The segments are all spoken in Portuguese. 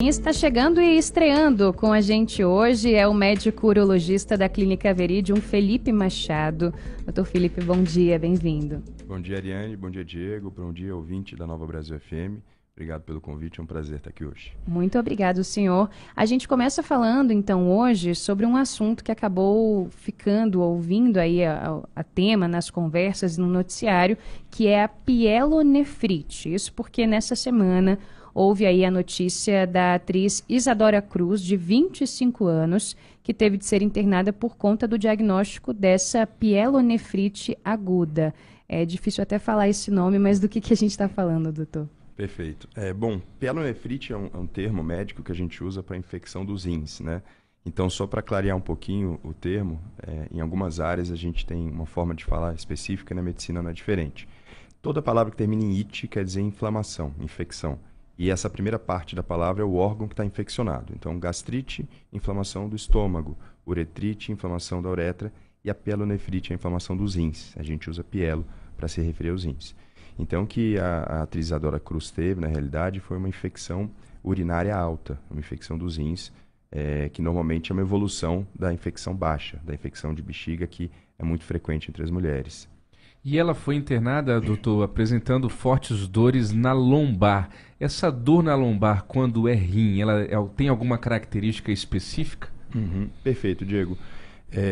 Quem está chegando e estreando com a gente hoje é o médico urologista da Clínica Veridium, Felipe Machado. Doutor Felipe, bom dia, bem-vindo. Bom dia, Ariane, bom dia, Diego, bom dia, ouvinte da Nova Brasil FM. Obrigado pelo convite, é um prazer estar aqui hoje. Muito obrigado, senhor. A gente começa falando, então, hoje sobre um assunto que acabou ouvindo aí a tema nas conversas no noticiário, que é a pielonefrite. Isso porque nessa semana houve aí a notícia da atriz Isadora Cruz, de 25 anos, que teve de ser internada por conta do diagnóstico dessa pielonefrite aguda. É difícil até falar esse nome, mas do que a gente está falando, doutor? Perfeito. Bom, pielonefrite é um termo médico que a gente usa para infecção dos rins, né? Então, só para clarear um pouquinho o termo, em algumas áreas a gente tem uma forma de falar específica, na medicina não é diferente. Toda palavra que termina em "ite" quer dizer inflamação, infecção. E essa primeira parte da palavra é o órgão que está infeccionado. Então, gastrite, inflamação do estômago, uretrite, inflamação da uretra, e a pielonefrite é a inflamação dos rins. A gente usa pielo para se referir aos rins. Então, o que a atriz Isadora Cruz teve, na realidade, foi uma infecção urinária alta, uma infecção dos rins, que normalmente é uma evolução da infecção baixa, da infecção de bexiga, que é muito frequente entre as mulheres. E ela foi internada, doutor, apresentando fortes dores na lombar. Essa dor na lombar, quando é rim, ela tem alguma característica específica? Perfeito, Diego.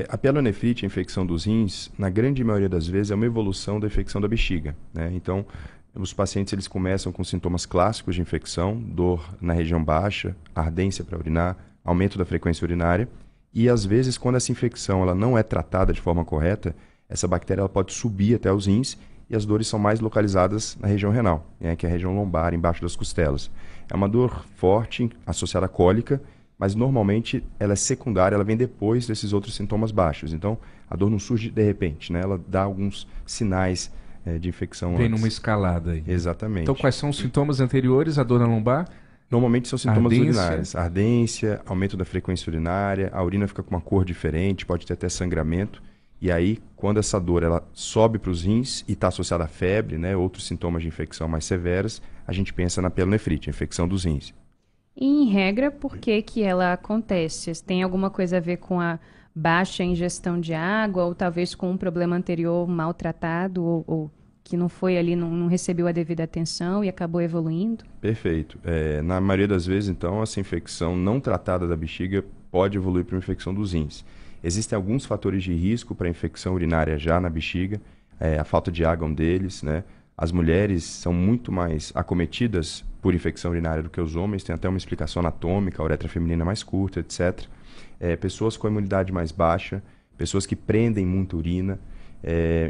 A pielonefrite, a infecção dos rins, na grande maioria das vezes é uma evolução da infecção da bexiga, né? Então, os pacientes eles começam com sintomas clássicos de infecção, dor na região baixa, ardência para urinar, aumento da frequência urinária, e às vezes quando essa infecção ela não é tratada de forma correta, essa bactéria ela pode subir até os rins e as dores são mais localizadas na região renal, né, que é a região lombar, embaixo das costelas. É uma dor forte, associada à cólica, mas normalmente ela é secundária, ela vem depois desses outros sintomas baixos. Então, a dor não surge de repente, né? Ela dá alguns sinais de infecção Vem antes. numa escalada aí. Exatamente. Então, quais são os sintomas anteriores à dor na lombar? Normalmente são sintomas Ardência. urinários. Ardência, aumento da frequência urinária, a urina fica com uma cor diferente, pode ter até sangramento. E aí, quando essa dor ela sobe para os rins e está associada à febre, né, outros sintomas de infecção mais severos, a gente pensa na pielonefrite, a infecção dos rins. E, em regra, por que ela acontece? Tem alguma coisa a ver com a baixa ingestão de água ou talvez com um problema anterior maltratado ou que não foi ali, não recebeu a devida atenção e acabou evoluindo? Perfeito. Na maioria das vezes, então, essa infecção não tratada da bexiga pode evoluir para uma infecção dos rins. Existem alguns fatores de risco para infecção urinária já na bexiga, a falta de água é um deles, né? As mulheres são muito mais acometidas por infecção urinária do que os homens, tem até uma explicação anatômica, a uretra feminina é mais curta, etc. Pessoas com a imunidade mais baixa, pessoas que prendem muito urina,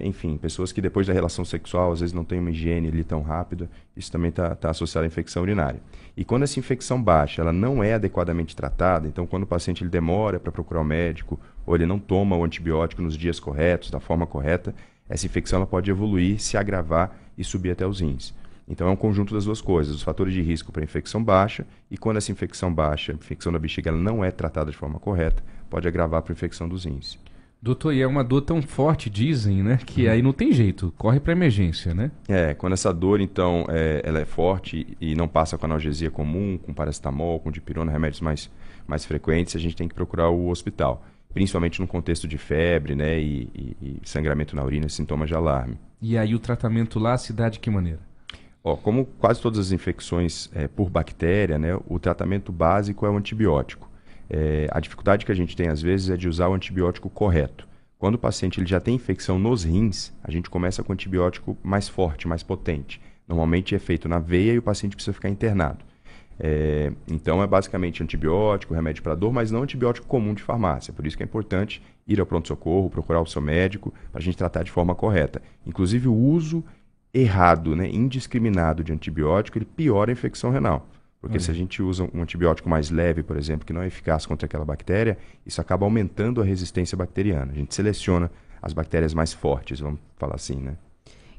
enfim, pessoas que depois da relação sexual às vezes não têm uma higiene ali tão rápida, isso também está associado à infecção urinária. E quando essa infecção baixa ela não é adequadamente tratada, então quando o paciente ele demora para procurar o médico ou ele não toma o antibiótico nos dias corretos, da forma correta, essa infecção ela pode evoluir, se agravar e subir até os rins. Então é um conjunto das duas coisas, os fatores de risco para infecção baixa e quando essa infecção baixa, a infecção da bexiga, ela não é tratada de forma correta, pode agravar para a infecção dos rins. Doutor, e é uma dor tão forte, dizem, né, que aí não tem jeito, corre para emergência, né? Quando essa dor, então, ela é forte e não passa com analgesia comum, com paracetamol, com dipirona, remédios mais frequentes, a gente tem que procurar o hospital. Principalmente no contexto de febre, né, e sangramento na urina, sintomas de alarme. E aí o tratamento lá se dá de que maneira? Como quase todas as infecções por bactéria, né, o tratamento básico é o antibiótico. A dificuldade que a gente tem às vezes é de usar o antibiótico correto. Quando o paciente ele já tem infecção nos rins, a gente começa com antibiótico mais forte, mais potente. Normalmente é feito na veia e o paciente precisa ficar internado. Então é basicamente antibiótico, remédio para dor, mas não antibiótico comum de farmácia. Por isso que é importante ir ao pronto-socorro, procurar o seu médico para a gente tratar de forma correta. Inclusive o uso errado, né, indiscriminado de antibiótico, ele piora a infecção renal. Porque se a gente usa um antibiótico mais leve, por exemplo, que não é eficaz contra aquela bactéria, isso acaba aumentando a resistência bacteriana. A gente seleciona as bactérias mais fortes, vamos falar assim, né?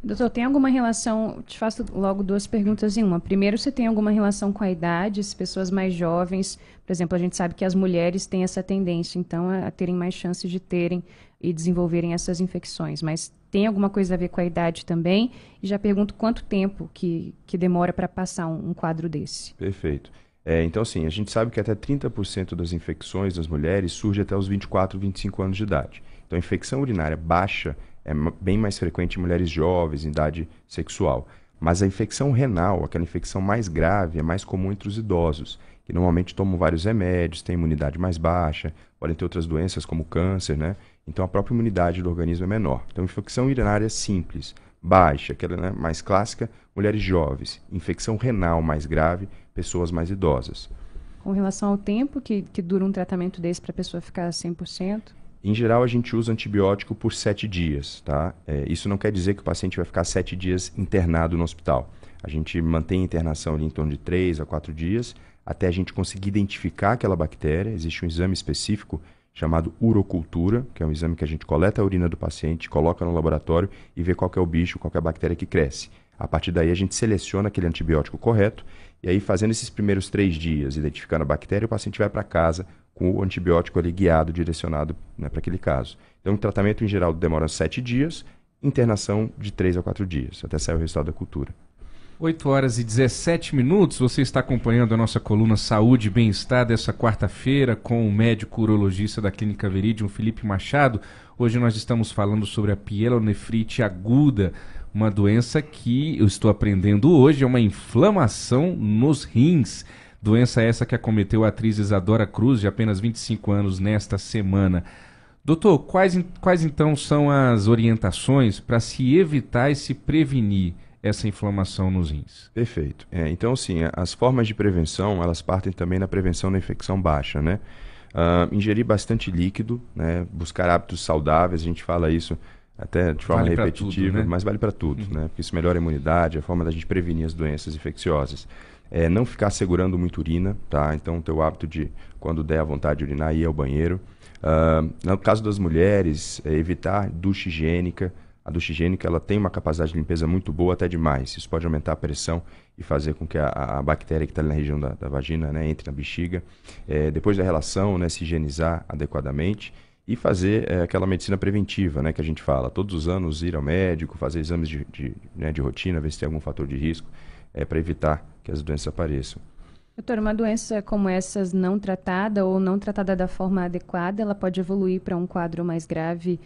Doutor, tem alguma relação, te faço logo duas perguntas em uma. Primeiro, se tem alguma relação com a idade, as pessoas mais jovens, por exemplo, a gente sabe que as mulheres têm essa tendência, então, a terem mais chances de terem e desenvolverem essas infecções, mas tem alguma coisa a ver com a idade também? E já pergunto quanto tempo que demora para passar um quadro desse. Perfeito. Então, assim, a gente sabe que até 30% das infecções das mulheres surge até os 24, 25 anos de idade. Então, a infecção urinária baixa é bem mais frequente em mulheres jovens, em idade sexual. Mas a infecção renal, aquela infecção mais grave, é mais comum entre os idosos, que normalmente tomam vários remédios, têm imunidade mais baixa, podem ter outras doenças como câncer, né? Então, a própria imunidade do organismo é menor. Então, infecção urinária simples, baixa, aquela, né, mais clássica, mulheres jovens. Infecção renal mais grave, pessoas mais idosas. Com relação ao tempo que dura um tratamento desse para a pessoa ficar 100%? Em geral, a gente usa antibiótico por 7 dias, tá? Isso não quer dizer que o paciente vai ficar 7 dias internado no hospital. A gente mantém a internação ali em torno de 3 a 4 dias, até a gente conseguir identificar aquela bactéria. Existe um exame específico chamado urocultura, que é um exame que a gente coleta a urina do paciente, coloca no laboratório e vê qual que é o bicho, qual que é a bactéria que cresce. A partir daí, a gente seleciona aquele antibiótico correto, e aí, fazendo esses primeiros 3 dias, identificando a bactéria, o paciente vai para casa com o antibiótico ali guiado, direcionado, né, para aquele caso. Então, o tratamento, em geral, demora 7 dias, internação de 3 a 4 dias, até sair o resultado da cultura. 8 horas e 17 minutos, você está acompanhando a nossa coluna Saúde e Bem-Estar dessa quarta-feira com o médico urologista da Clínica Veridium, Felipe Machado. Hoje nós estamos falando sobre a pielonefrite aguda, uma doença que eu estou aprendendo hoje, é uma inflamação nos rins. Doença essa que acometeu a atriz Isadora Cruz, de apenas 25 anos, nesta semana. Doutor, quais então são as orientações para se evitar e se prevenir essa inflamação nos rins? Perfeito. Então, sim, as formas de prevenção, elas partem também na prevenção da infecção baixa, né? Ingerir bastante líquido, né? Buscar hábitos saudáveis, a gente fala isso até de forma repetitiva, tudo, né? Mas vale para tudo, né? Porque isso melhora a imunidade, a forma da gente prevenir as doenças infecciosas. Não ficar segurando muito urina, tá? Então, ter o hábito de, quando der a vontade de urinar, ir ao banheiro. No caso das mulheres, evitar ducha higiênica. A ducha higiênica, ela tem uma capacidade de limpeza muito boa, até demais. Isso pode aumentar a pressão e fazer com que a bactéria que está na região da vagina, né, entre na bexiga. Depois da relação, né, se higienizar adequadamente e fazer aquela medicina preventiva, né, que a gente fala. Todos os anos ir ao médico, fazer exames de rotina, ver se tem algum fator de risco, para evitar que as doenças apareçam. Doutor, uma doença como essas não tratada ou não tratada da forma adequada, ela pode evoluir para um quadro mais grave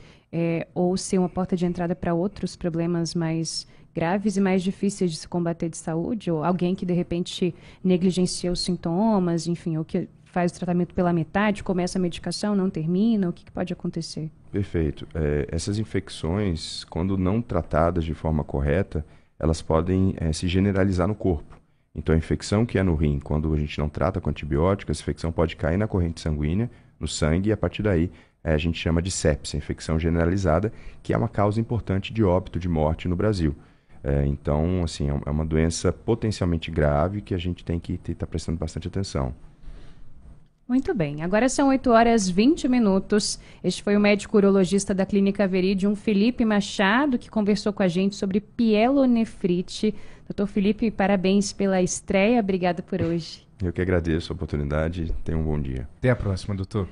ou ser uma porta de entrada para outros problemas mais graves e mais difíceis de se combater de saúde? Ou alguém que, de repente, negligencia os sintomas, enfim, ou que faz o tratamento pela metade, começa a medicação, não termina, o que pode acontecer? Perfeito. Essas infecções, quando não tratadas de forma correta, elas podem se generalizar no corpo. Então, a infecção que é no rim, quando a gente não trata com antibiótico, essa infecção pode cair na corrente sanguínea, no sangue, e a partir daí a gente chama de sepsia, infecção generalizada, que é uma causa importante de óbito, de morte no Brasil. Então, assim, é uma doença potencialmente grave que a gente tem que estar prestando bastante atenção. Muito bem, agora são 8 horas e 20 minutos. Este foi o médico urologista da Clínica Veridium, Felipe Machado, que conversou com a gente sobre pielonefrite. Doutor Felipe, parabéns pela estreia, obrigada por hoje. Eu que agradeço a oportunidade, tenha um bom dia. Até a próxima, doutor.